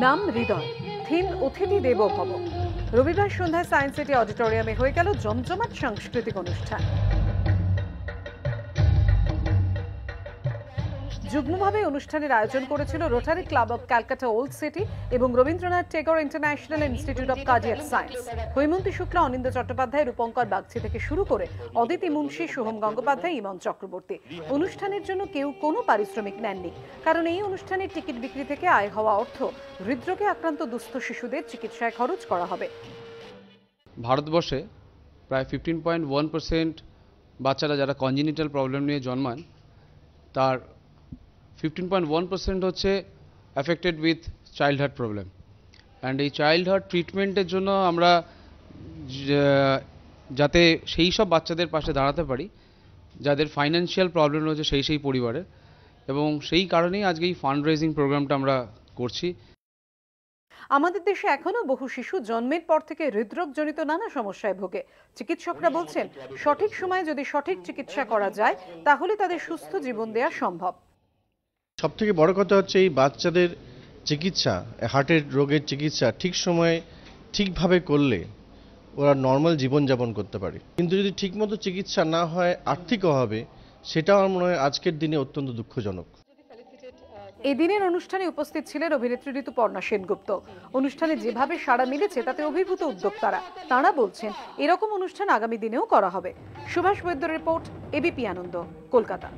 নাম হৃদয়, থিম অতিথি দেবো ভব। রবিবার সন্ধ্যায় সায়েন্স সিটি অডিটোরিয়ামে হয়ে গেল জমজমাট সাংস্কৃতিক অনুষ্ঠান। যুগ্মভাবে অনুষ্ঠানের আয়োজন করেছিল Rotary Club of Calcutta Old City এবং Rabindranath Tagore International Institute of Cardiac Science. Haimanti Shukla, Anindya Chattopadhyay, Rupankar Bagchi থেকে শুরু করে অদিতি মুন্সি, সোহম গঙ্গোপাধ্যায়, ইমন চক্রবর্তী। অনুষ্ঠানের জন্য কেউ কোনো পারিশ্রমিক নেননি, কারণ এই অনুষ্ঠানের টিকিট বিক্রি থেকে আয় হওয়া অর্থ হৃদরোগে আক্রান্ত দুস্থ শিশুদের চিকিৎসায় খরচ করা হবে। ভারতবর্ষে প্রায় 15.1% বাচ্চারা যারা কনজেনিটাল প্রবলেম নিয়ে জন্মান, তার 15.1% হচ্ছে affected with child heart problem. And এই চাইল্ড হার্ট ট্রিটমেন্টের জন্য আমরা যাতে সেই সব বাচ্চাদের পাশে দাঁড়াতে পারি যাদের ফাইন্যান্সিয়াল প্রবলেম রয়েছে সেই পরিবারের, এবং সেই কারণেই আজকে এই ফান্ড রেজিং প্রোগ্রামটা আমরা করছি। আমাদের দেশে এখনো বহু শিশু জন্মের পর থেকে হৃদরোগজনিত নানা সমস্যায় ভোগে। চিকিৎসকরা বলছেন, সঠিক সময়ে যদি সঠিক চিকিৎসা করা যায় তাহলে তাদের সুস্থ জীবন দেওয়া সম্ভব। সবথেকে বড় কথা হচ্ছে এই বাচ্চাদের চিকিৎসা, হার্টের রোগের চিকিৎসা ঠিক সময়ে ঠিকভাবে করলে ওরা নর্মাল জীবনযাপন করতে পারে। কিন্তু যদি ঠিকমতো চিকিৎসা না হয় আর্থিক অভাবে, সেটা আমার মনে হয় আজকের দিনে অত্যন্ত দুঃখজনক। এই দিনের অনুষ্ঠানে উপস্থিত ছিলেন অভিনেত্রী ঋতুপর্ণা সেনগুপ্ত। অনুষ্ঠানে যেভাবে সাড়া মিলেছে তাতে অভিভূত উদ্যোক্তারা। তাঁরা বলছেন এরকম অনুষ্ঠান আগামী দিনেও করা হবে। সুভাষ বৈদ্যর রিপোর্ট, এবিপি আনন্দ, কলকাতা।